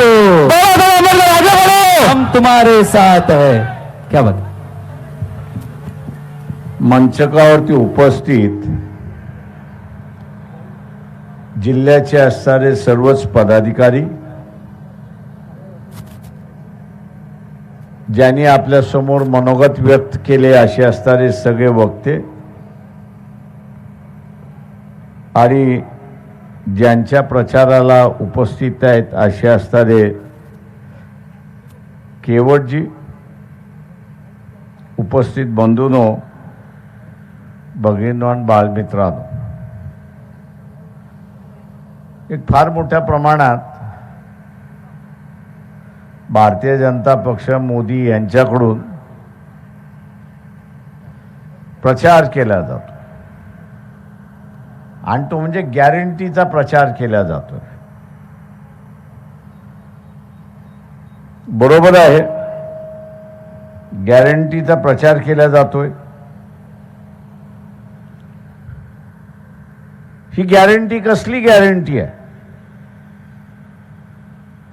बढ़ो, आगे बढ़ो, हम तुम्हारे साथ है. क्या बात. मंचकावरती उपस्थित जिल्ह्याचे असणारे सर्वच पदाधिकारी, ज्यांनी आपल्या समोर मनोगत व्यक्त केले असे असणारे सगळे वक्ते आणि ज्यांच्या प्रचाराला उपस्थित आहेत असे असणारे केवटजी, उपस्थित बंधूंनो, भगिनींनो आणि बाळमित्रांनो, एक फार मोठ्या प्रमाणात भारतीय जनता पक्ष मोदी यांच्याकडून प्रचार केला जातो आणि तो म्हणजे गॅरंटीचा प्रचार केला जातो. बरोबर आहे, गॅरंटीचा प्रचार केला जातोय. ही गॅरंटी कसली गॅरंटी आहे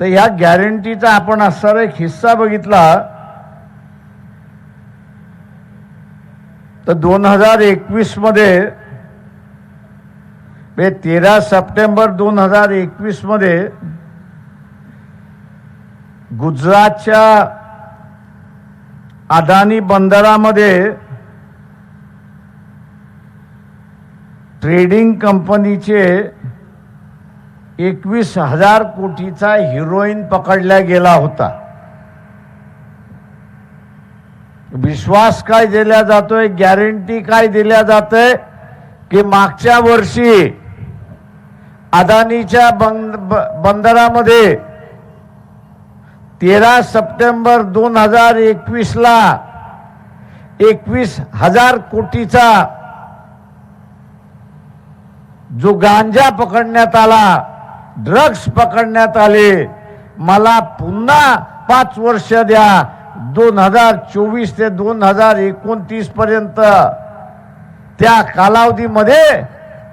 तर ह्या गॅरंटीचा आपण असणारा एक हिस्सा बघितला तर 2021 मध्ये 13 सप्टेंबर 2021 मध्ये गुजरातच्या अदानी बंदरामध्ये ट्रेडिंग कंपनीचे 21,000 कोटीचा हिरोईन पकडला गेला होता. विश्वास काय दिला जातोय, गॅरंटी काय दिल्या जाते की मागच्या वर्षी अदानीच्या बंदरामध्ये 13 सप्टेंबर 2021 ला 21,000 कोटीचा जो गांजा पकडण्यात आला, ड्रग्स पकडण्यात आले. मला पुन्हा 5 वर्ष द्या, 2024 ते 2029 पर्यंत त्या कालावधीमध्ये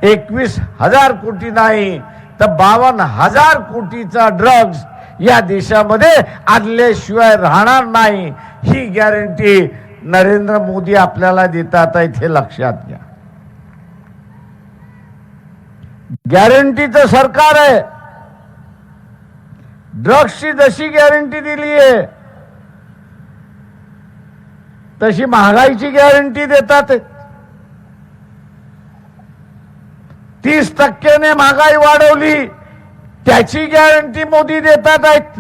21,000 कोटी नाही तर 52,000 कोटीचा ड्रग्स या देशामध्ये आणल्याशिवाय राहणार नाही. ही गॅरंटी नरेंद्र मोदी आपल्याला देतात आहे, हे लक्षात घ्या. गॅरंटीचं सरकार आहे. ड्रग्सची जशी गॅरंटी दिली आहे तशी महागाईची गॅरंटी देतात. 30% महागाई वाढवली त्याची गॅरंटी मोदी देतात आहेत.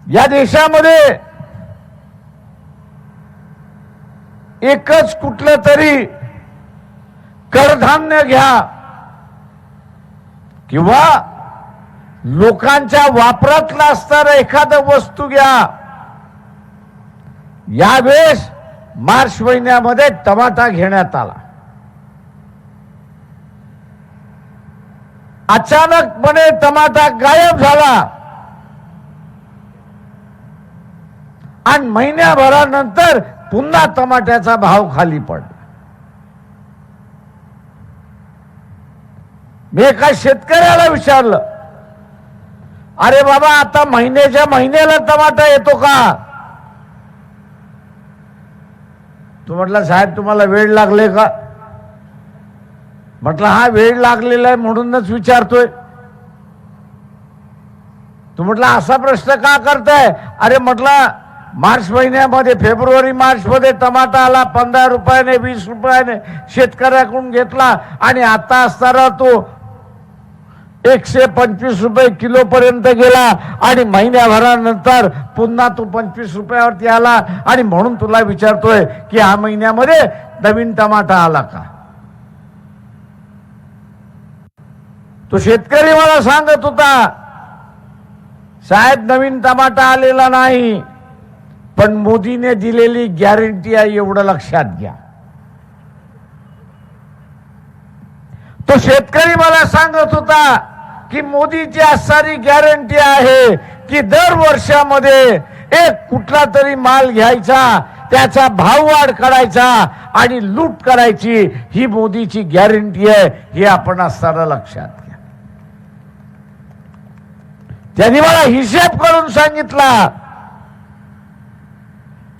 या देशामध्ये एकच कुठलं तरी कडधान्य घ्या किंवा लोकांच्या वापरातला असणारा एखादं वस्तू घ्या. यावेळेस मार्च महिन्यामध्ये टमाटा घेण्यात आला. अचानकपणे टमाटा गायब झाला आणि महिन्याभरानंतर पुन्हा टमाट्याचा भाव खाली पडला. मी एका शेतकऱ्याला विचारलं, अरे बाबा आता महिन्याच्या महिन्याला टमाटा येतो का? तो म्हटला, साहेब तुम्हाला वेळ लागले का? म्हटलं हा वेळ लागलेला आहे म्हणूनच विचारतोय. तो म्हटला असा प्रश्न का करताय? अरे म्हटलं मार्च महिन्यामध्ये फेब्रुवारी मार्च मध्ये टमाटा आला 15 रुपयाने 20 रुपयाने शेतकऱ्याकडून घेतला आणि आता असताना तो 125 रुपये किलो पर्यंत गेला आणि महिन्याभरानंतर पुन्हा तो 25 रुपयावरती आला. आणि म्हणून तुला विचारतोय की ह्या महिन्यामध्ये नवीन टमाटा आला का? तो शेतकरी मला सांगत होता, साहेब नवीन टमाटा आलेला नाही पण मोदीने दिलेली गॅरंटी आहे एवढं लक्षात घ्या. तो शेतकरी मला सांगत होता की मोदीची असणारी गॅरंटी आहे की दर वर्षामध्ये एक कुठला तरी माल घ्यायचा, त्याचा भाव वाढ करायचा आणि लूट करायची, ही मोदीची गॅरंटी आहे. हे आपण असताना लक्षात घ्या. त्यांनी मला हिशेब करून सांगितला.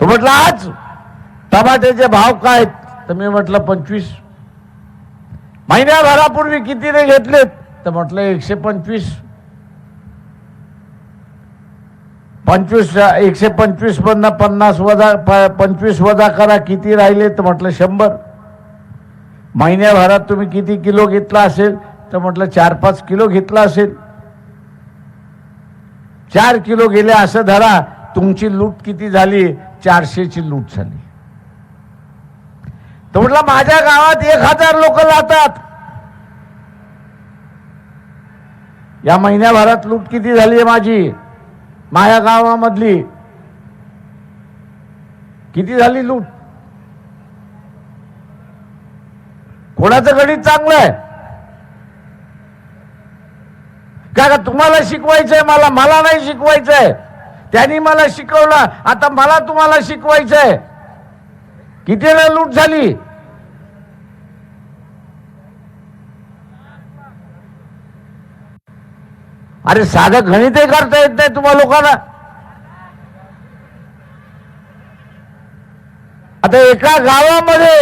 तो म्हटला आज टमाट्याचे भाव काय? तर मी म्हटलं 25. महिन्याभरापूर्वी कितीने घेतलेत? तर म्हटलं 125. 125 मधनं 50 वजा 25 वजा करा, किती राहिले? तर म्हटलं 100. महिन्याभरात तुम्ही किती किलो घेतला असेल? तर म्हटलं 4-5 किलो घेतला असेल. 4 किलो गेले असं धरा. तुमची लूट किती झाली? 400ची लूट झाली. तर म्हटलं माझ्या गावात 1000 लोक जातात. या महिन्याभरात लूट किती झाली आहे माझी? माझ्या गावामधली किती झाली लूट? कोणाचं गणित चांगलं आहे का? तुम्हाला शिकवायचंय मला नाही शिकवायचंय. त्यांनी मला शिकवलं, आता मला तुम्हाला शिकवायचंय. कितीला लूट झाली? अरे साधं गणितही करता येत नाही तुम्हा लोकांना. आता एका गावामध्ये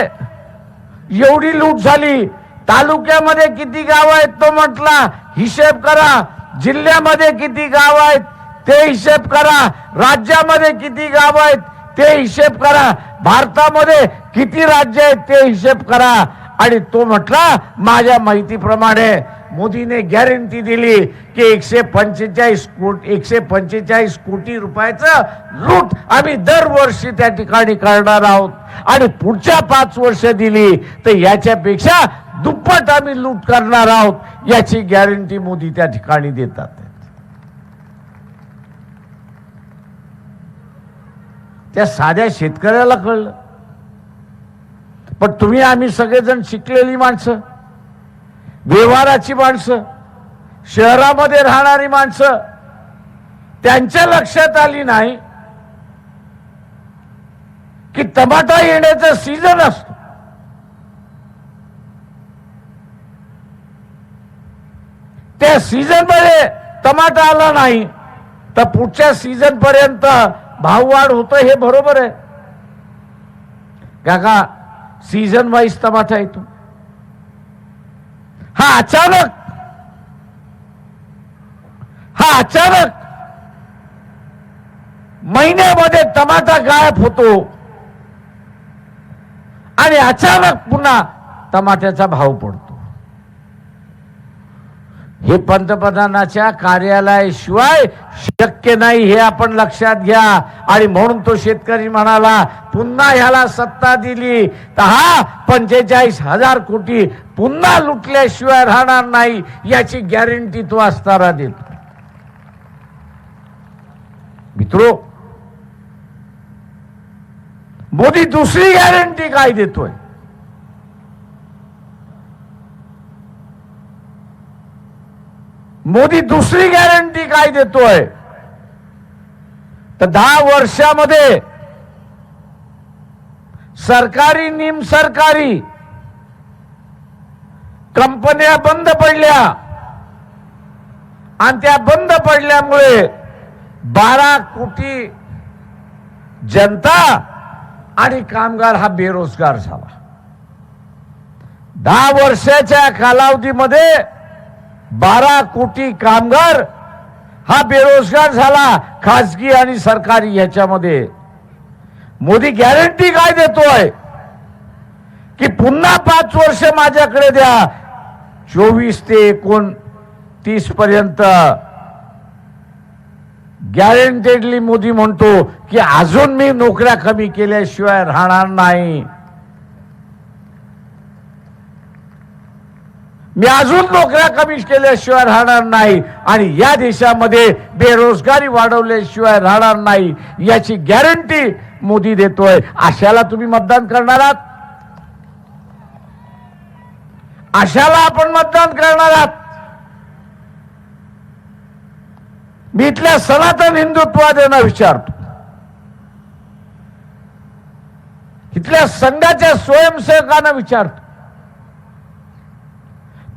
एवढी लूट झाली. तालुक्यामध्ये किती गाव आहेत तो म्हटला, हिशेब करा. जिल्ह्यामध्ये किती गाव आहेत ते हिशेब करा. राज्यामध्ये किती गाव आहेत ते हिशेब करा. भारतामध्ये किती राज्य आहेत ते हिशेब करा. आणि तो म्हटला माझ्या माहितीप्रमाणे मोदीने गॅरंटी दिली की 145 कोटी रुपयाचं लूट आम्ही दरवर्षी त्या ठिकाणी करणार आहोत. आणि पुढच्या 5 वर्ष दिली तर याच्यापेक्षा दुप्पट आम्ही लूट करणार आहोत, याची गॅरंटी मोदी त्या ठिकाणी देतात. त्या साध्या शेतकऱ्याला कळलं. पण तुम्ही आम्ही सगळेजण शिकलेली माणसं, व्यवहाराची माणसं, शहरामध्ये राहणारी माणसं, त्यांच्या लक्षात आली नाही की टमाटा येण्याचा सीझन असतो. त्या सीझन मध्ये टमाटा आला नाही तर पुढच्या सीझन पर्यंत भाववाढ होतं, हे बरोबर आहे काका. सीझन वाईज टमाटा येतो. हा अचानक महिन्यामध्ये टमाटा गायब होतो आणि अचानक पुन्हा टमाट्याचा भाव पडतो. हे पंतप्रधानाच्या कार्यालयाशिवाय शक्य नाही, हे आपण लक्षात घ्या. आणि म्हणून तो शेतकरी म्हणाला पुन्हा ह्याला सत्ता दिली तर हा 45,000 कोटी पुन्हा लुटल्याशिवाय राहणार नाही, याची गॅरंटी तो असताना देतो. मित्रो, मोदी दुसरी गॅरंटी काय देतोय? मोदी दुसरी गॅरंटी काय देतोय? तर 10 वर्षामध्ये सरकारी निमसरकारी कंपन्या बंद पडल्या आणि त्या बंद पडल्यामुळे 12 कोटी जनता आणि कामगार हा बेरोजगार झाला. 10 वर्षाच्या कालावधीमध्ये 12 कोटी कामगार हा बेरोजगार झाला, खासगी आणि सरकारी याच्यामध्ये. मोदी गॅरंटी काय देतोय की पुन्हा 5 वर्ष माझ्याकडे द्या. 24 ते 29 पर्यंत गॅरंटेडली मोदी म्हणतो की अजून मी नोकऱ्या कमी केल्याशिवाय राहणार नाही. मी अजून नोकऱ्या कमी केल्याशिवाय राहणार नाही आणि या देशामध्ये बेरोजगारी वाढवल्याशिवाय राहणार नाही, याची गॅरंटी मोदी देतोय. अशाला तुम्ही मतदान करणार आहात? अशाला आपण मतदान करणार आहात? मी इथल्या सनातन हिंदुत्ववाद्यांना विचारतो, इथल्या संघाच्या स्वयंसेवकांना विचारतो,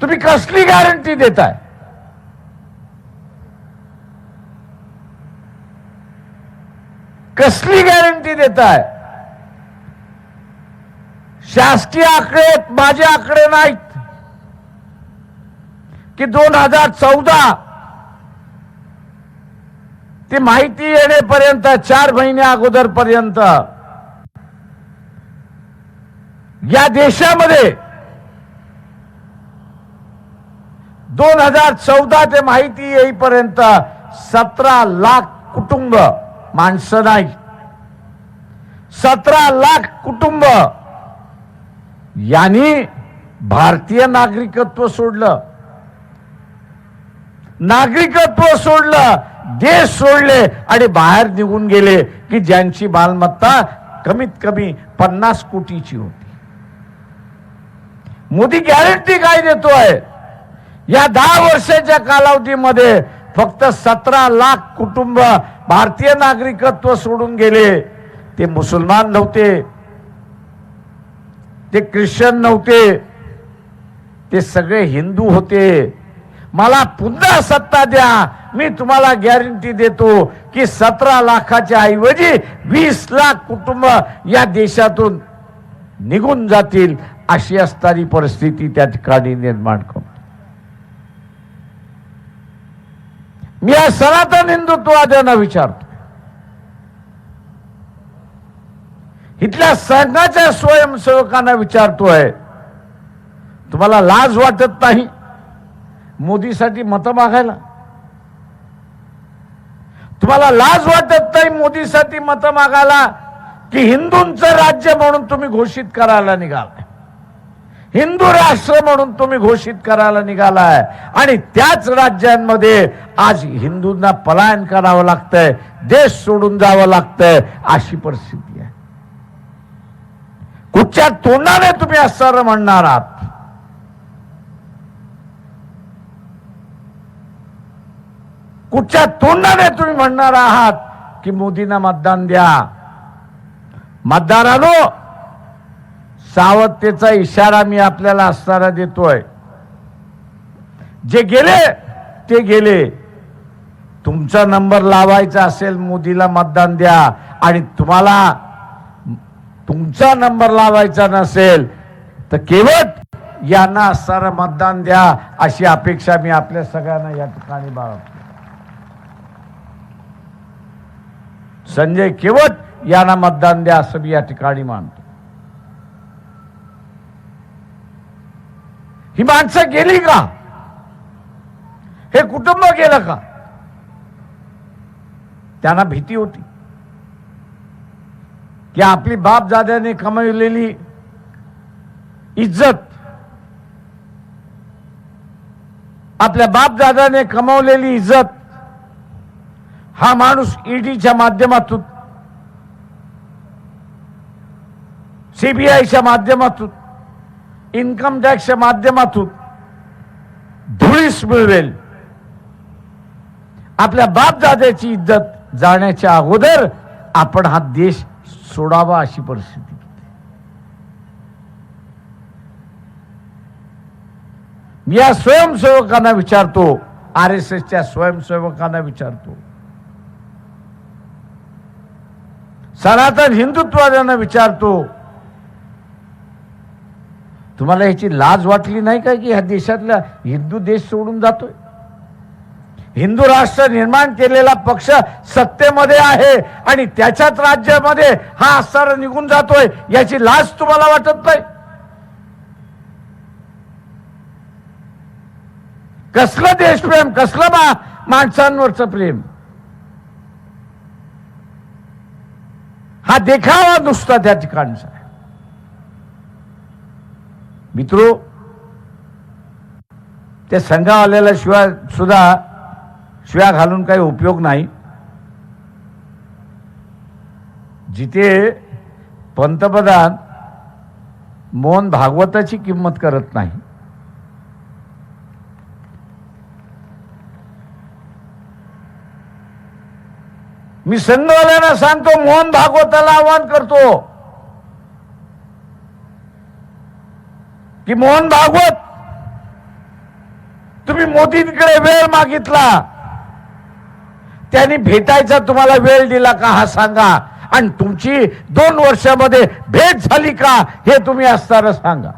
तुम्ही कसली गॅरंटी देताय? कसली गॅरंटी देताय? शासकीय आकडे आहेत, माझे आकडे नाहीत, की 2014 ती माहिती येण्यापर्यंत 4 महिने अगोदर पर्यंत या देशामध्ये 2014 ते माहिती येईपर्यंत 17 लाख कुटुंब, माणसं नाही, 17 लाख कुटुंब यांनी भारतीय नागरिकत्व सोडलं, नागरिकत्व सोडलं, देश सोडले आणि बाहेर निघून गेले, की ज्यांची मालमत्ता कमीत कमी 50 कोटीची होती. मोदी गॅरंटी काय देतोय? या 10 वर्षाच्या कालावधीमध्ये फक्त 17 लाख कुटुंब भारतीय नागरिकत्व सोडून गेले. ते मुसलमान नव्हते, ते ख्रिश्चन नव्हते, ते सगळे हिंदू होते. मला पुन्हा सत्ता द्या, मी तुम्हाला गॅरंटी देतो की 17 लाखाच्या ऐवजी 20 लाख कुटुंब या देशातून निघून जातील, अशी असणारी परिस्थिती त्या ठिकाणी निर्माण करू. मी या सनातन हिंदुत्ववाद्यांना विचारतो, इथल्या संघाच्या स्वयंसेवकांना विचारतोय, तुम्हाला लाज वाटत नाही मोदीसाठी मतं मागायला? तुम्हाला लाज वाटत नाही मोदीसाठी मतं मागायला? की हिंदूंचं राज्य म्हणून तुम्ही घोषित करायला निघालाय, हिंदू राष्ट्र म्हणून तुम्ही घोषित करायला निघालाय, आणि त्याच राज्यांमध्ये आज हिंदूंना पलायन करावं लागतंय, देश सोडून जावं लागतंय, अशी परिस्थिती आहे. कुठच्या तोंडाने तुम्ही असं म्हणणार आहात? कुठच्या तोंडाने तुम्ही म्हणणार आहात की मोदींना मतदान द्या? मतदारांनो, सावधतेचा इशारा मी आपल्याला असताना देतोय. जे गेले ते गेले. तुमचा नंबर लावायचा असेल मोदीला मतदान द्या, आणि तुम्हाला तुमचा नंबर लावायचा नसेल तर केवळ यांना असणारं मतदान द्या, अशी अपेक्षा मी आपल्या सगळ्यांना या ठिकाणी बाळगतो. संजय केवट यांना मतदान द्या असं मी या ठिकाणी मानतो. ही माणसं गेली का? हे कुटुंब गेलं का? त्यांना भीती होती की आपली बापदाद्याने कमावलेली इज्जत, आपल्या बापदादाने कमावलेली इज्जत हा माणूस ईडीच्या माध्यमातून, सीबीआयच्या माध्यमातून, इन्कम टॅक्सच्या माध्यमातून धुळीस मिळवेल. आपल्या बापदाद्याची इज्जत जाण्याच्या अगोदर आपण हा देश सोडावा, अशी परिस्थिती. मी या स्वयंसेवकांना विचारतो, RSSच्या स्वयंसेवकांना विचारतो, सनातन हिंदुत्ववाद्यांना विचारतो, तुम्हाला ह्याची लाज वाटली नाही का की ह्या देशातला हिंदू देश सोडून जातोय? हिंदू राष्ट्र निर्माण केलेला पक्ष सत्तेमध्ये आहे आणि त्याच्याच राज्यामध्ये हा असर निघून जातोय, याची लाज तुम्हाला वाटत नाही? कसलं देशप्रेम, कसलं माणसांवरचं प्रेम? हा देखावा नुसता त्या ठिकाणचा. मित्रो, त्या संघावाल्याला शिव्या घालून काही उपयोग नाही. जिथे पंतप्रधान मोहन भागवताची किंमत करत नाही, मी संघवाल्यांना सांगतो, मोहन भागवताला आवाहन करतो की मोहन भागवत, तुम्ही मोदींकडे वेळ मागितला, त्यांनी भेटायचा तुम्हाला वेळ दिला का हा सांगा, आणि तुमची 2 वर्षामध्ये भेट झाली का हे तुम्ही असताना सांगा.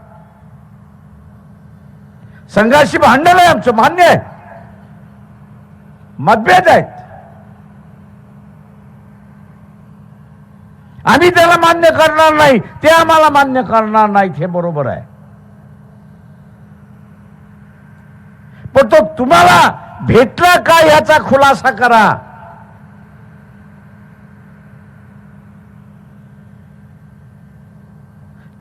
संघाशी भांडण आहे आमचं, मान्य आहे, मतभेद आहेत, आम्ही त्याला मान्य करणार नाही, ते आम्हाला मान्य करणार नाहीत, हे बरोबर आहे. पण तो तुम्हाला भेटला का याचा खुलासा करा.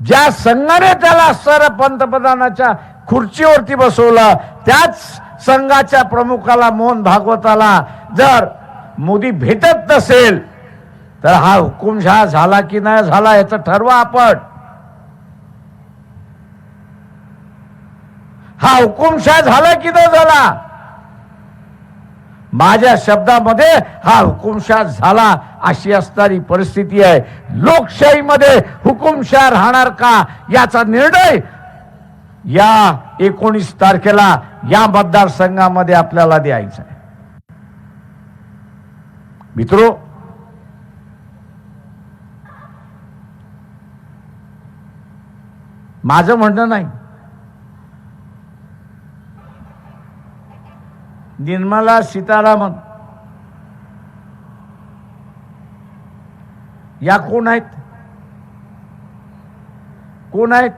ज्या संघाने त्याला असणाऱ्या पंतप्रधानाच्या खुर्चीवरती बसवलं, त्याच संघाच्या प्रमुखाला मोहन भागवताला जर मोदी भेटत नसेल तर हा हुकुमशहा झाला की नाही झाला याचं ठरवा आपण. हा हुकुमशहा झाला की नाही झाला, माझ्या शब्दामध्ये हा हुकुमशहा झाला अशी असणारी परिस्थिती आहे. लोकशाहीमध्ये हुकुमशहा राहणार का याचा निर्णय या 19 तारखेला या मतदारसंघामध्ये आपल्याला द्यायचा आहे. मित्रो, माझं म्हणणं नाही, निर्मला सीतारामन या कोण आहेत? कोण आहेत?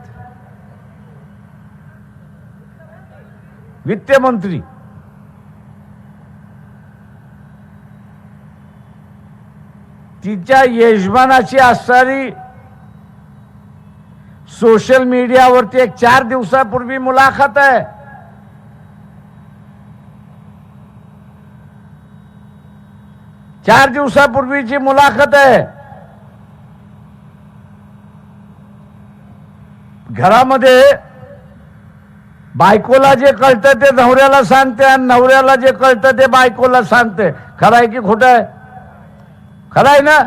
वित्तमंत्री. तिच्या यजमानाची असणारी सोशल मीडियावरती एक 4 दिवसापूर्वी मुलाखत आहे. चार दिवसापूर्वीची मुलाखत आहे. घरामध्ये बायकोला जे कळतं ते नवऱ्याला सांगते आणि नवऱ्याला जे कळतं ते बायकोला सांगते. खरं आहे की खोटं आहे? खरं आहे ना?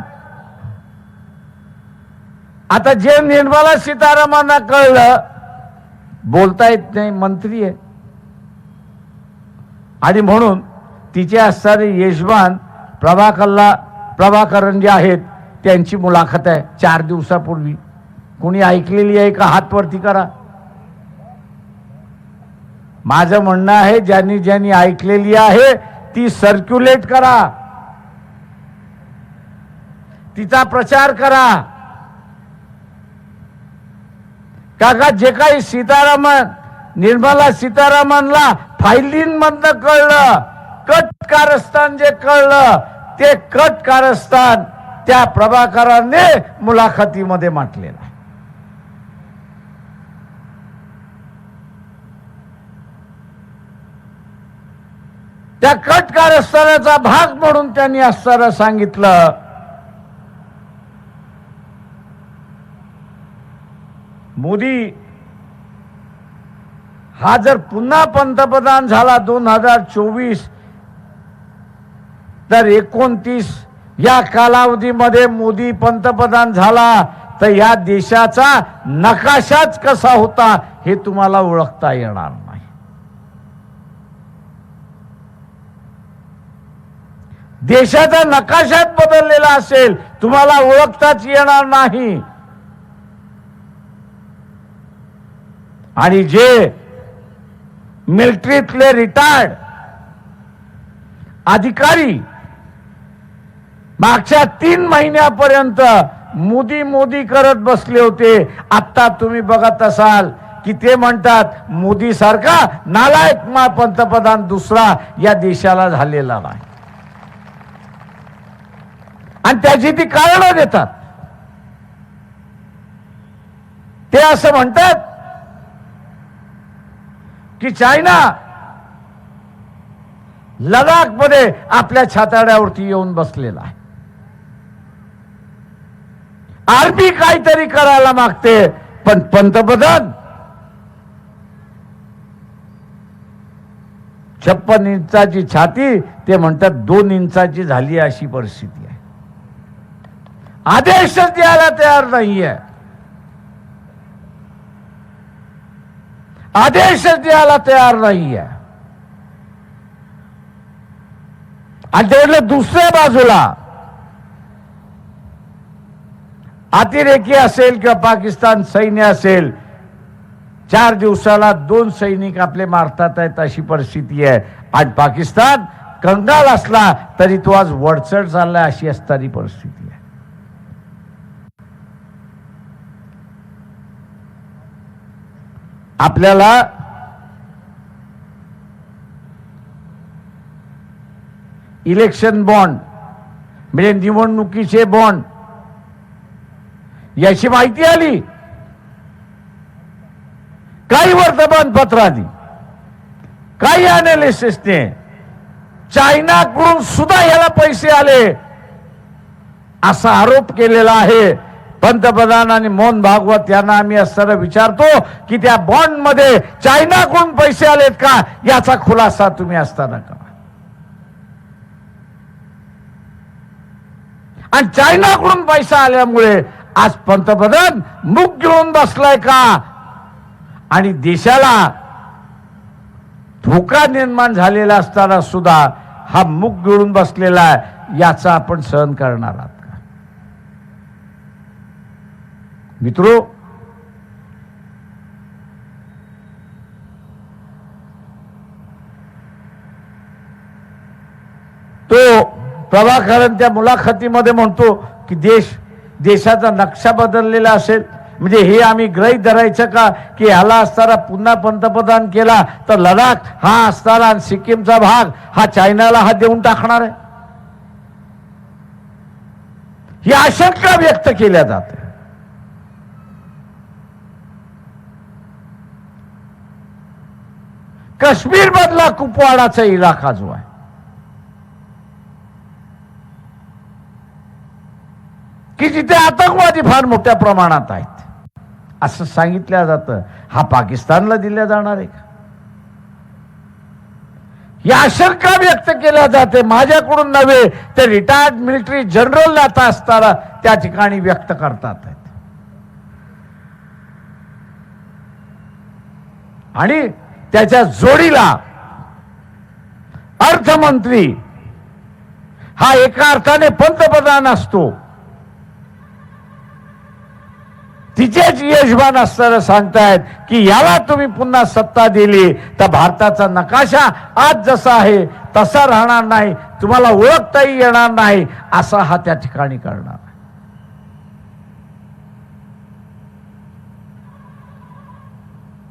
आता जे निर्मला सीतारामनला कळलं, बोलता येत नाही, मंत्री आहे, आणि म्हणून तिचे असणारे यजमान प्रभाकरन जे आहेत त्यांची मुलाखत आहे 4 दिवसापूर्वी. कोणी ऐकलेली आहे का? हात वरती करा. माझं म्हणणं आहे, ज्यांनी ज्यांनी ऐकलेली आहे ती सर्क्युलेट करा, तिचा प्रचार करा. काका, जे काही निर्मला सीतारामनला फायलींमधनं कळलं, कट कारस्थान जे कळलं, ते कट कारस्थान त्या प्रभाकरांनी मुलाखतीमध्ये म्हटलेलं आहे. त्या कट कारस्थानाचा भाग म्हणून त्यांनी असताना सांगितलं, मोदी हा जर पुन्हा पंतप्रधान झाला 2024 तर 29 या कालावधीमध्ये मोदी पंतप्रधान झाला तर या देशाचा नकाशाच कसा होता हे तुम्हाला ओळखता येणार नाही. देशाचा नकाशाच बदललेला असेल, तुम्हाला ओळखताच येणार नाही. आणि जे मिलिटरीतले रिटायर्ड अधिकारी मागच्या 3 महिन्यापर्यंत मोदी मोदी करत बसले होते, आता तुम्ही बघत असाल की ते म्हणतात मोदी सारखा नालायक पंतप्रधान दुसरा या देशाला झालेला नाही. आणि त्याची ती कारणं देतात. ते असं म्हणतात की चायना लडाख मध्ये आपल्या छाताड्यावरती येऊन बसलेला आहे. आर्मी काहीतरी करायला मागते, पण पंतप्रधान 56 इंचाची छाती, ते म्हणतात 2 इंचाची झाली अशी परिस्थिती आहे. आदेशच द्यायला तयार नाहीये. आदेश द्यायला तयार नाहीये. आणि तेवढं दुसऱ्या बाजूला अतिरेकी असेल किंवा पाकिस्तान सैन्य असेल, 4 दिवसाला 2 सैनिक आपले मारतात आहेत अशी परिस्थिती आहे. आज पाकिस्तान कंगाल असला तरी तो आज वडचढ चाललाय अशी असणारी परिस्थिती आहे. आपल्याला इलेक्शन बॉन्ड म्हणजे निवडणुकीचे बॉन्ड याची माहिती आली. काही वर्तमानपत्रांनी, काही अनालिसिसने चायनाकडून सुद्धा याला पैसे आले असा आरोप केलेला आहे. पंतप्रधान आणि मोहन भागवत यांना आम्ही असताना विचारतो की त्या बॉन्ड मध्ये चायनाकडून पैसे आलेत का याचा खुलासा तुम्ही असताना करा. आणि चायनाकडून पैसा आल्यामुळे आज पंतप्रधान मुख गिळून बसलाय का आणि देशाला धोका निर्माण झालेला असताना सुद्धा हा मुख गिळून बसलेला आहे याचा आपण सहन करणार आहात का? मित्रो, तो प्रभाकरन त्या मुलाखतीमध्ये म्हणतो की देशाचा नक्षा बदललेला असेल म्हणजे हे आम्ही गृहीत धरायचं का की ह्याला असताना पुन्हा पंतप्रधान केला तर लडाख हा असताना आणि सिक्कीमचा भाग हा चायनाला हा देऊन टाकणार आहे. ही आशंका व्यक्त केल्या जाते. काश्मीर मधला कुपवाडाचा इलाका जो आहे की जिथे आतंकवादी फार मोठ्या प्रमाणात आहेत असं सांगितलं जातं, हा पाकिस्तानला दिल्या जाणार आहे का? ही आशंका व्यक्त केल्या जाते. माझ्याकडून नव्हे ते रिटायर्ड मिलिटरी जनरल आता असताना त्या ठिकाणी व्यक्त करतात. आणि त्याच्या जोडीला अर्थमंत्री हा एका अर्थाने पंतप्रधान असतो. तिचेच यजमान असताना सांगतायत की याला तुम्ही पुन्हा सत्ता दिली तर भारताचा नकाशा आज जसा आहे तसा राहणार नाही, तुम्हाला ओळखताही येणार नाही असा हा त्या ठिकाणी करणार.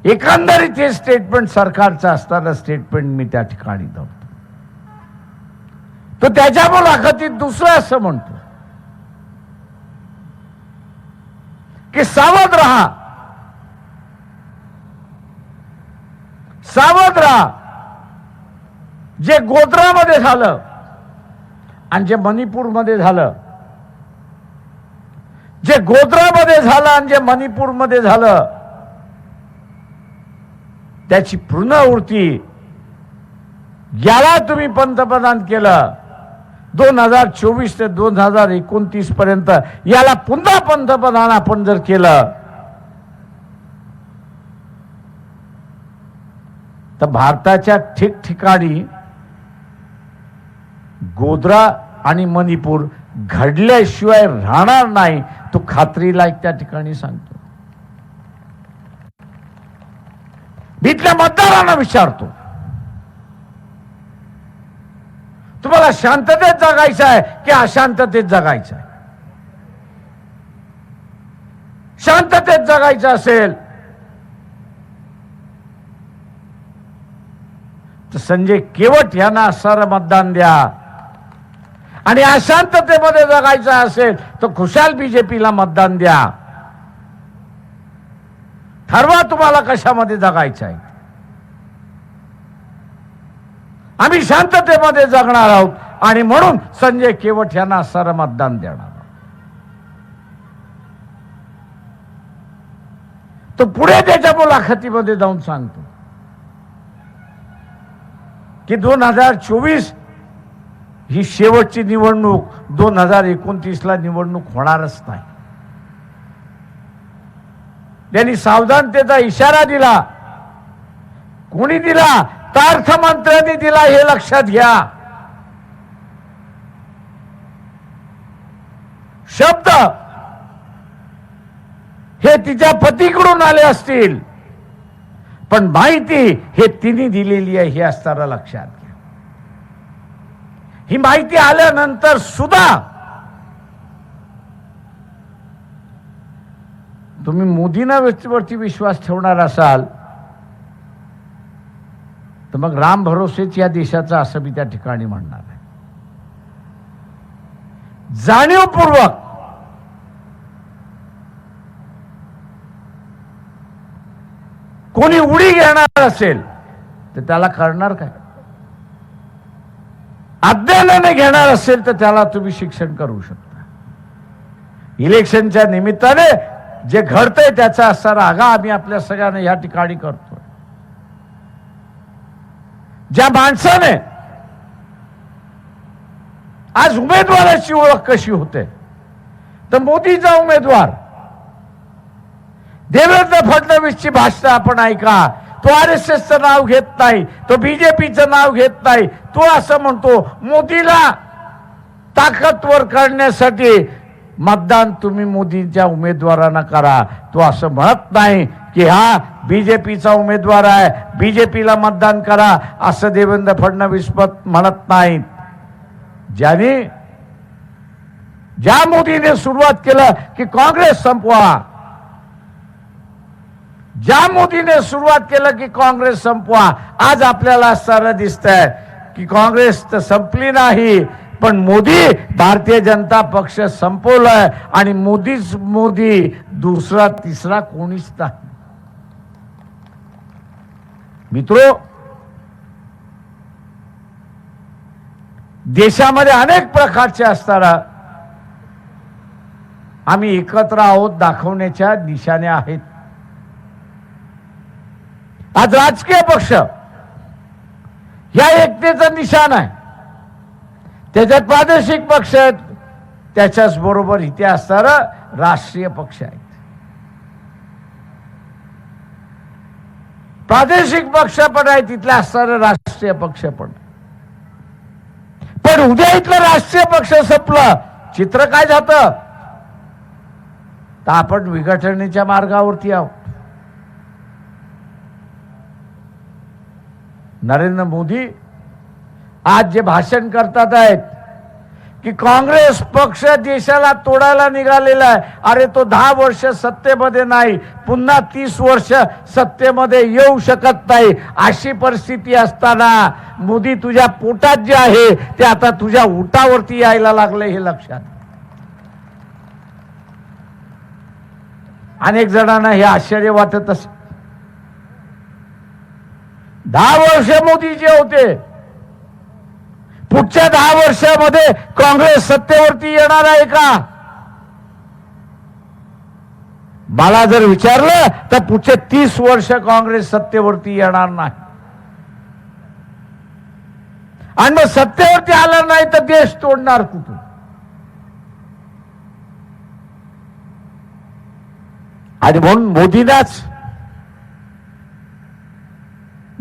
एकंदरीत हे स्टेटमेंट सरकारचं असताना स्टेटमेंट मी त्या ठिकाणी धरतो. तो त्याच्या मुलाखतीत दुसरं असं म्हणतो की सावध रहा, सावध रहा. जे गोध्रामध्ये झालं आणि जे मणिपूरमध्ये झालं, जे गोध्रामध्ये झालं आणि जे मणिपूरमध्ये झालं त्याची पुनरावृत्ती याला तुम्ही पंतप्रधान केलं 2024 ते 2029 पर्यंत याला पुन्हा पंतप्रधान आपण जर केलं तर भारताच्या ठिकठिकाणी गोध्रा आणि मणिपूर घडल्याशिवाय राहणार नाही, तो खात्रीला त्या ठिकाणी सांगतो. इथल्या मतदारांना विचारतो, तुम्हाला शांततेत जगायचं आहे की अशांततेत जगायचं आहे? शांततेत जगायचं असेल तर संजय केवट यांना असणारं मतदान द्या, आणि अशांततेमध्ये जगायचं असेल तर खुशाल बीजेपीला मतदान द्या. ठरवा तुम्हाला कशामध्ये जगायचं आहे. आम्ही शांततेमध्ये जगणार आहोत आणि म्हणून संजय केवट यांना असणारं मतदान देणार. तो पुढे त्याच्या मुलाखतीमध्ये जाऊन सांगतो की 2024 ही शेवटची निवडणूक, 2029 ला निवडणूक होणारच नाही. त्यांनी सावधानतेचा इशारा दिला. कोणी दिला? तर अर्थमंत्र्यांनी दिला, हे लक्षात घ्या. शब्द हे तिच्या पतीकडून आले असतील, पण माहिती हे तिने दिलेली आहे हे असताना लक्षात घ्या. ही माहिती आल्यानंतर सुद्धा तुम्ही मोदींना वरती विश्वास ठेवणार असाल तर मग राम भरोसेच या देशाचा असं मी त्या ठिकाणी म्हणणार आहे. जाणीवपूर्वक कोणी उडी घेणार असेल तर त्याला करणार काय, अज्ञानाने घेणार असेल तर त्याला तुम्ही शिक्षण करू शकता. इलेक्शनच्या निमित्ताने जे घडतंय त्याचा असा रागा आम्ही आपल्या सगळ्यांना या ठिकाणी करतोय. ज्या माणसाने आज उमेदवाराची ओळख कशी होते तर मोदीचा उमेदवार देवेंद्र फडणवीसची भाषण आपण ऐका. तो RSSचं नाव घेत नाही, तो BJPचं नाव घेत नाही. तो असं म्हणतो मोदीला ताकदवर करण्यासाठी मतदान तुम्ही मोदींच्या उमेदवारांना करा. तो असं म्हणत नाही की हा BJPचा उमेदवार आहे, BJPला मतदान करा असं देवेंद्र फडणवीस म्हणत नाहीत. ज्या मोदीने सुरुवात केलं की काँग्रेस संपवा, ज्या मोदीने सुरुवात केलं की काँग्रेस संपवा, आज आपल्याला सारं दिसतंय की काँग्रेस तर संपली नाही पण मोदी भारतीय जनता पक्ष संपवलाय आणि मोदीच मोदी, दुसरा तिसरा कोणीच नाही. मित्रो, देशामध्ये अनेक प्रकारचे असताना आम्ही एकत्र आहोत दाखवण्याच्या निशाण्या आहेत. आज राजकीय पक्ष या एकतेचं निशाण आहे. त्याच्यात प्रादेशिक पक्ष आहेत, त्याच्याच बरोबर इथे असणारा राष्ट्रीय पक्ष आहेत. प्रादेशिक पक्ष पण आहे, तिथले असणारे राष्ट्रीय पक्ष पण. पण उद्या इथलं राष्ट्रीय पक्ष संपलं, चित्र काय जातं तर आपण विघटनेच्या मार्गावरती आहोत. नरेंद्र मोदी आज जे भाषण करतात आहेत की काँग्रेस पक्ष देशाला तोडायला निघालेला आहे. अरे तो 10 वर्ष सत्तेमध्ये नाही, पुन्हा 30 वर्ष सत्तेमध्ये येऊ शकत नाही. अशी परिस्थिती असताना मोदी तुझ्या पोटात जे आहे ते आता तुझ्या उठावरती यायला लागले हे लक्षात. अनेक जणांना हे आश्चर्य वाटत असे. 10 वर्ष मोदी जे होते, पुढच्या 10 वर्षामध्ये काँग्रेस सत्तेवरती येणार आहे का? मला जर विचारलं तर पुढचे 30 वर्ष काँग्रेस सत्तेवरती येणार नाही. आणि मग सत्तेवरती आला नाही तर देश तोडणार कुठून? आणि म्हणून मोदींनाच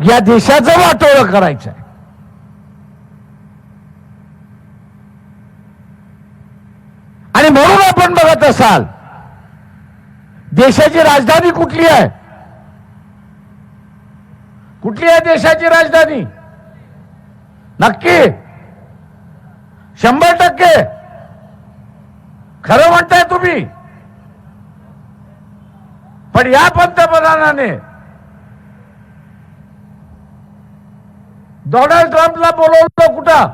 या देशाचं वाटोळं करायचं आहे. आणि म्हणून आपण बघत असाल देशाची राजधानी कुठली आहे? कुठली आहे देशाची राजधानी? नक्की 100% खरं म्हणताय तुम्ही? पण या पंतप्रधानाने डोनाल्ड ट्रम्पला बोलवलं कुठं?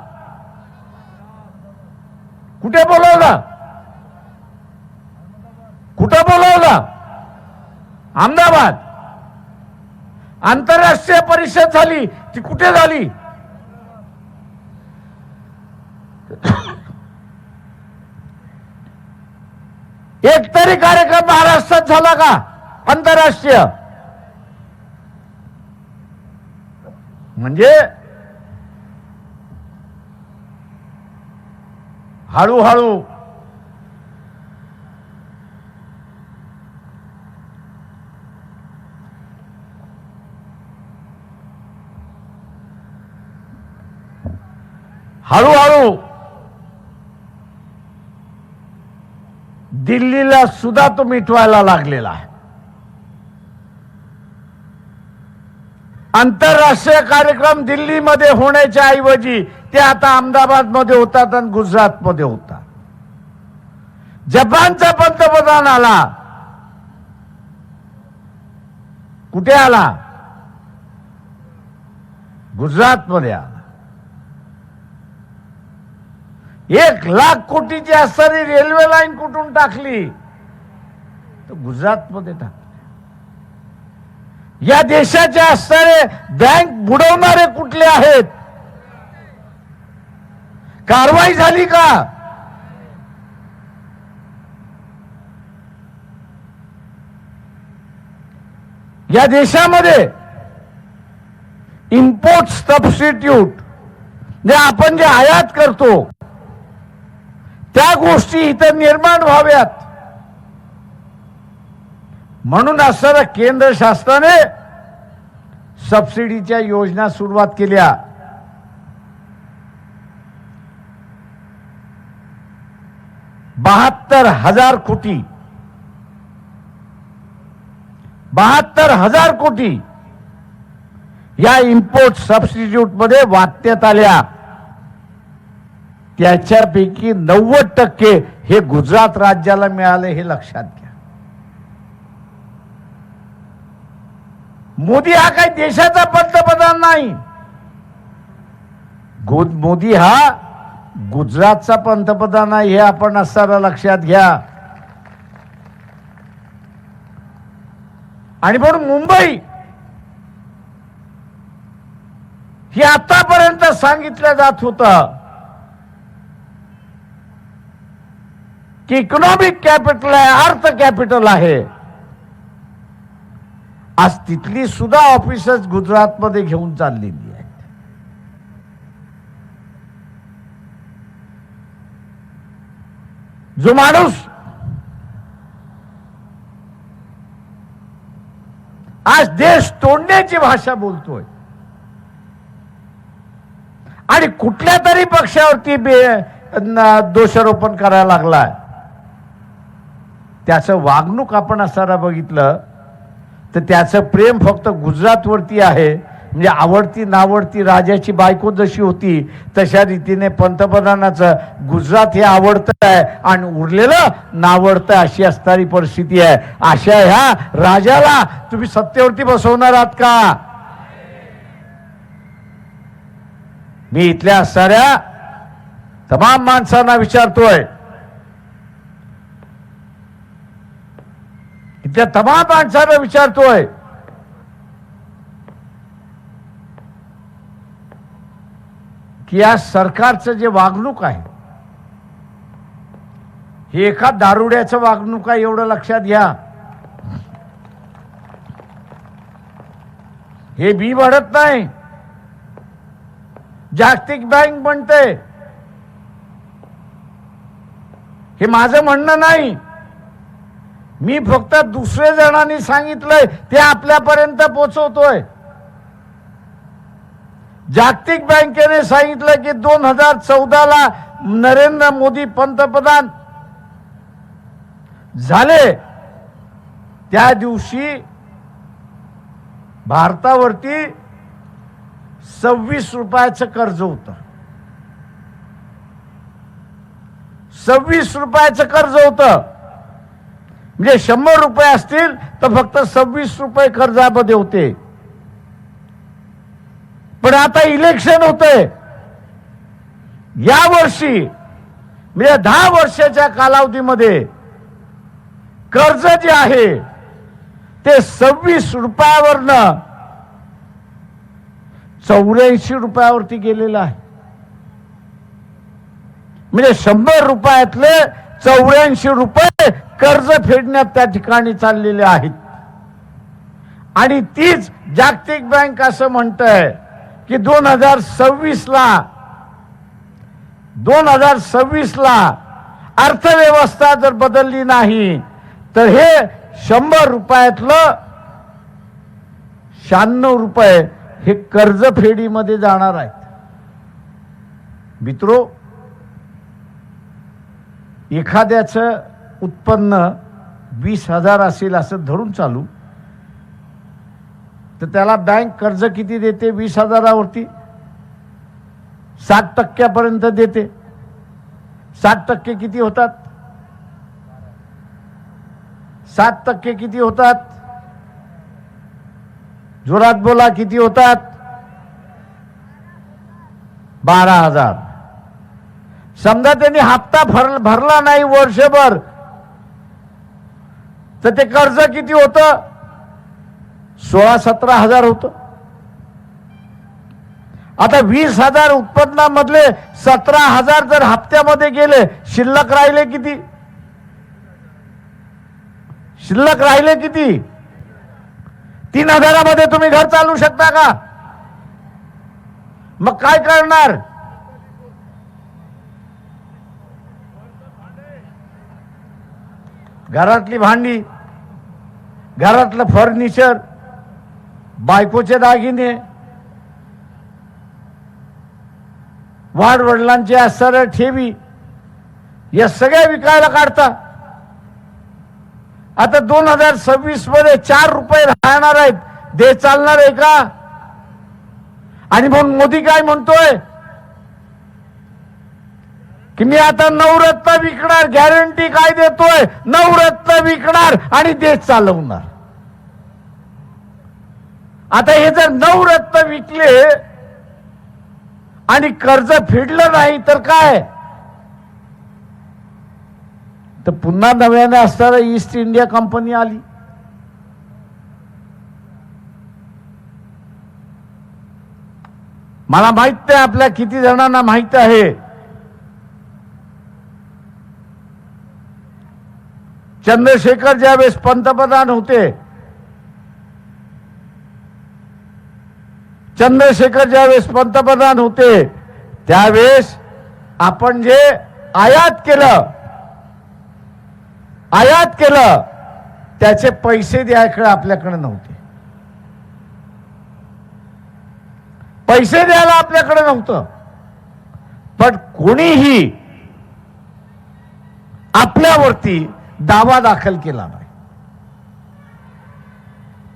कुठे बोलवलं? कुठं बोलवलं? अहमदाबाद. आंतरराष्ट्रीय परिषद झाली ती कुठे झाली? एक तरी कार्यक्रम महाराष्ट्रात झाला का आंतरराष्ट्रीय? म्हणजे हळूहळू हळूहळू दिल्लीला सुद्धा तो मिटवायला लागलेला आहे. आंतरराष्ट्रीय कार्यक्रम दिल्लीमध्ये होण्याच्या ऐवजी ते आता अहमदाबाद मध्ये होतात आणि गुजरात मध्ये होतात. जपानचा पंतप्रधान आला, कुठे आला? गुजरात मध्ये आला. 1,00,000 कोटीची असणारी रेल्वे लाईन कुठून टाकली? तर गुजरात मध्ये टाकली. या देशाचे असणारे बँक बुडवणारे कुठले आहेत? कारवाई झाली का? या देशामध्ये इम्पोर्ट सबस्टिट्यूट जे आपण जे आयात करतो त्या गोष्टी इथं निर्माण व्हाव्यात म्हणून असणाऱ्या केंद्र शासनाने सबसिडीच्या योजना सुरुवात केल्या. $72,000 कोटी 72,000 कोटी या इम्पोर्ट सबस्टिट्यूट मध्ये वाटण्यात आल्या. त्याच्यापैकी 90% हे गुजरात राज्याला मिळाले, हे लक्षात घ्या. मोदी हा काही देशाचा पंतप्रधान नाही. मोदी हा गुजरातचा पंतप्रधान आहे, हे आपण असताना लक्षात घ्या. आणि म्हणून मुंबई ही आतापर्यंत सांगितलं जात होतं की इकॉनॉमिक कॅपिटल आहे, अर्थ कॅपिटल आहे. आज तिथली सुद्धा ऑफिसच गुजरात मध्ये घेऊन चाललेली आहेत. जो माणूस आज देश तोडण्याची भाषा बोलतोय आणि कुठल्या तरी पक्षावरती दोषारोपण करायला लागलाय, त्याचं वागणूक आपण असताना बघितलं तर त्याचं प्रेम फक्त गुजरातवरती आहे. म्हणजे आवडती नावडती राजाची बायको जशी होती तशा रीतीने पंतप्रधानाचं गुजरात हे आवडतं आहे आणि उरलेलं नावडतं, अशी असणारी परिस्थिती आहे. अशा ह्या राजाला तुम्ही सत्तेवरती बसवणार आहात का? मी इथल्या असणाऱ्या तमाम माणसांना विचारतोय, इथल्या तमाम माणसांना विचारतोय, की या सरकारचं जे वागणूक आहे हे एका दारुड्याचं वागणूक आहे, एवढं लक्षात घ्या. हे बी वाढत नाही. जागतिक बँक म्हणते, हे माझं म्हणणं नाही, मी फक्त दुसरे जणांनी सांगितलंय ते आपल्यापर्यंत पोहोचवतोय. जागतिक बँकेने सांगितलं की 2014ला नरेंद्र मोदी पंतप्रधान झाले त्या दिवशी भारतावरती 26 रुपयाचं कर्ज होतं. 26 रुपयाचं कर्ज होतं. म्हणजे 100 रुपये असतील तर फक्त 26 रुपये कर्जामध्ये होते. पण आता इलेक्शन होतंय, या वर्षी म्हणजे 10 वर्षाच्या कालावधीमध्ये कर्ज जे आहे ते 26 रुपयावरनं 84 रुपयावरती गेलेलं आहे. म्हणजे 100 रुपयातले 84 रुपये कर्ज फेडण्यात त्या ठिकाणी चाललेले आहेत. आणि तीच जागतिक बँक असं म्हणतंय की 2026 ला अर्थव्यवस्था जर बदलली नाही तर हे 100 रुपयातलं 96 रुपये हे कर्जफेडीमध्ये जाणार आहेत. मित्रो, एखाद्याचं उत्पन्न 20,000 असेल असं धरून चालू, तर त्याला बँक कर्ज किती देते? 20,000वरती 60% देते. 60% किती होतात? 7% किती होतात? जोरात बोला, किती होतात? 12,000. समजा त्यांनी हप्ता भरला नाही वर्षभर, तर ते कर्ज किती होतं? 16-17,000 होतं. आता 20,000 उत्पन्नामधले 17,000 जर हप्त्यामध्ये गेले, शिल्लक राहिले किती? शिल्लक राहिले किती? 3,000 मध्ये तुम्ही घर चालवू शकता का? मग काय करणार? घरातली भांडी, घरातलं फर्निचर, बायकोचे दागिने, वाडवडिलांचे असणाऱ्या ठेवी, या सगळ्या विकायला काढता. आता 2026 मध्ये 4 रुपये राहणार आहेत, देश चालणार आहे का? आणि म्हणून मोदी काय म्हणतोय की मी आता नवरत्न विकणार. गॅरंटी काय देतोय? नवरत्न विकणार आणि देश चालवणार. आता हे जर नवरत्न विकले आणि कर्ज फेडलं नाही तर काय? तर पुन्हा नव्याने असणारा ईस्ट इंडिया कंपनी आली. मला माहित नाही आपल्या किती जणांना माहित आहे, चंद्रशेखर ज्यावेळेस पंतप्रधान होते, चंद्रशेखर ज्यावेळेस पंतप्रधान होते त्यावेळेस आपण जे आयात केलं त्याचे पैसे द्यायकडे आपल्याकडे नव्हते. पैसे द्यायला आपल्याकडे नव्हतं. पण कोणीही आपल्यावरती दावा दाखल केला नाही.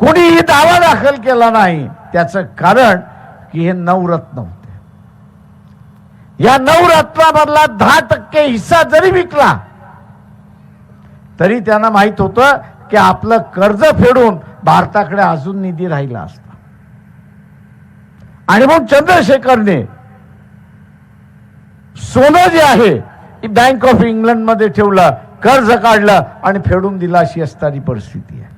कोणीही दावा दाखल केला नाही. त्याचं कारण की हे नवरत्न होते. या नवरत्नामधला 10% हिस्सा जरी विकला तरी त्यांना माहित होतं की आपलं कर्ज फेडून भारताकडे अजून निधी राहिला असता. आणि मग चंद्रशेखरने सोनं जे आहे बँक ऑफ इंग्लंड मध्ये ठेवलं, कर्ज काढलं आणि फेडून दिलं. अशी असणारी परिस्थिती आहे.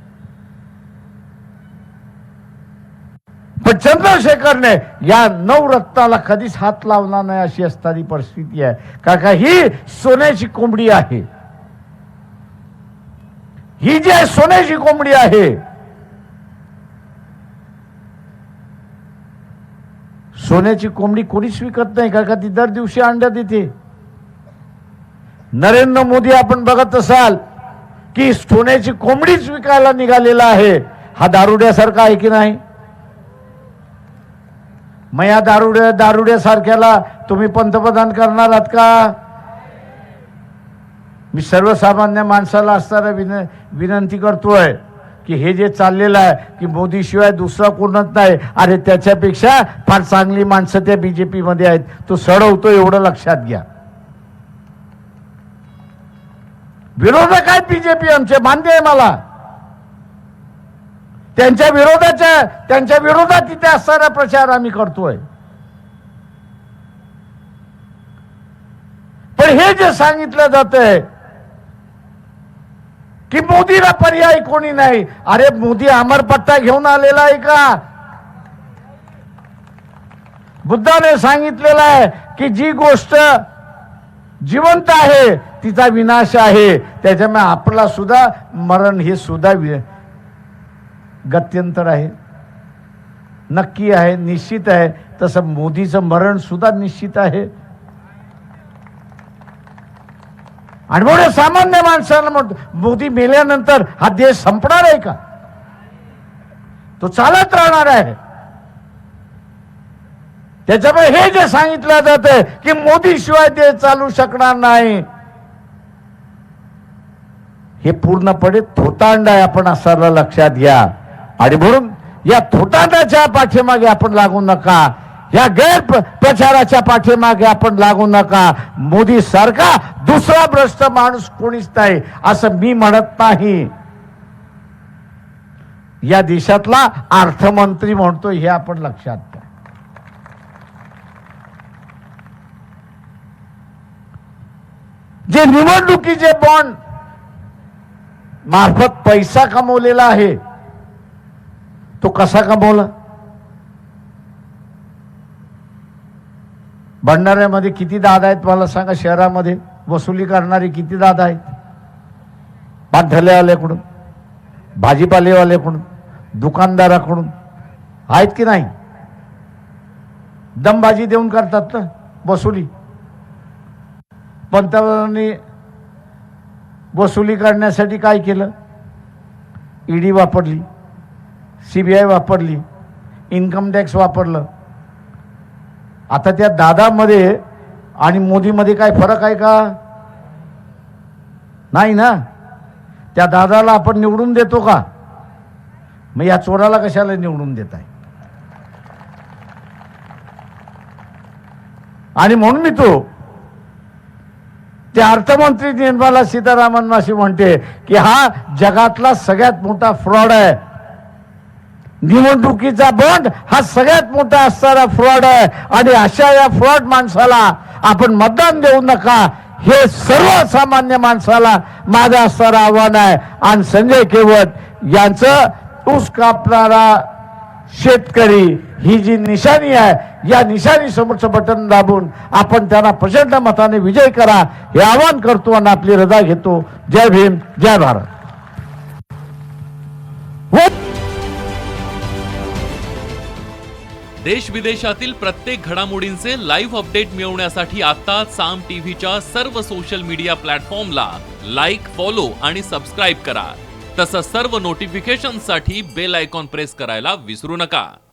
पण चंद्रशेखरने या नवरत्नाला कधीच हात लावला नाही. अशी असणारी परिस्थिती आहे. का ही सोन्याची कोंबडी आहे. ही जी आहे सोन्याची कोंबडी आहे. सोन्याची कोंबडी कोणीच विकत नाही. का ती दर दिवशी अंडा देते. नरेंद्र मोदी आपण बघत असाल की सोन्याची कोंबडीच विकायला निघालेला आहे. हा दारुड्यासारखा आहे की नाही? मग या दारुड्यासारख्याला तुम्ही पंतप्रधान करणार आहात का? मी सर्वसामान्य माणसाला असणारा विनंती करतोय की हे जे चाललेलं आहे की मोदी शिवाय दुसरा कोणच नाही. अरे त्याच्यापेक्षा फार चांगली माणसं त्या बीजेपी मध्ये आहेत. तो सडवतो एवढं लक्षात घ्या. विरोधक आहेत बीजेपी आमचे, मान्य आहे मला. त्यांच्या विरोधात तिथे असणारा प्रचार आम्ही करतोय. पण हे जे सांगितलं जातंय की मोदीला पर्याय कोणी नाही. अरे मोदी अमरपट्टा घेऊन आलेला आहे का? बुद्धाने सांगितलेलं आहे की जी गोष्ट जिवंत आहे तिचा विनाश आहे. त्याच्यामुळे आपला सुद्धा मरण हे सुद्धा गत्यंतर आहे, नक्की आहे, निश्चित आहे. तसं मोदीचं मरण सुद्धा निश्चित आहे. आणि म्हणून सामान्य माणसाला म्हणतो मोदी मेल्यानंतर हा देश संपणार आहे का? तो चालत राहणार आहे. त्याच्यामुळे हे जे सांगितलं जातं की मोदी शिवाय देश चालू शकणार नाही, हे पूर्णपणे थोतांड आहे, आपण असाला लक्षात घ्या. आणि म्हणून या थोतांडाच्या पाठीमागे आपण लागू नका, या गैर प्रचाराच्या पाठीमागे आपण लागू नका. मोदी सारखा दुसरा भ्रष्ट माणूस कोणीच नाही असं मी म्हणत नाही. या देशातला अर्थमंत्री म्हणतो हे आपण लक्षात घ्या. जे निवडणुकीचे बॉन्ड मार्फत पैसा कमवलेला आहे तो कसा कमवला? भंडाऱ्यामध्ये किती दादा आहेत मला सांगा? शहरामध्ये वसुली करणारे किती दादा आहेत? पाठल्यावाल्याकडून, भाजीपालेवाल्याकडून, दुकानदाराकडून आहेत की नाही? दमबाजी देऊन करतात ना वसुली. पंतप्रधानांनी वसुली करण्यासाठी काय केलं? ईडी वापरली, सीबीआय वापरली, इन्कम टॅक्स वापरलं. आता त्या दादामध्ये आणि मोदीमध्ये काय फरक आहे का? नाही ना. त्या दादाला आपण निवडून देतो का? मग या चोराला कशाला निवडून देत आहे? आणि म्हणून मी तो त्या अर्थमंत्री निर्मला सीतारामन अशी म्हणते की हा जगातला सगळ्यात मोठा फ्रॉड आहे. निवडणुकीचा बॉन्ड हा सगळ्यात मोठा असणारा फ्रॉड आहे. आणि अशा या फ्रॉड माणसाला आपण मतदान देऊ नका, हे सर्वसामान्य माणसाला माझं असणारं आव्हान आहे. आणि संजय केवट यांचं ऊस कापणारा शेतकरी ही जी निशाणी आहे, या निशाणी समोरचं बटन दाबून आपण त्यांना प्रचंड मताने विजय करा हे आवाहन करतो आणि आपली रजा घेतो. जय भीम, जय भारत. देश विदेशातील प्रत्येक घडामोडींचे लाईव्ह अपडेट मिळवण्यासाठी आता साम टीव्हीच्या सर्व सोशल मीडिया प्लॅटफॉर्मला लाईक, फॉलो आणि सबस्क्राईब करा. तसंच सर्व नोटिफिकेशनसाठी बेल आयकॉन प्रेस करायला विसरू नका.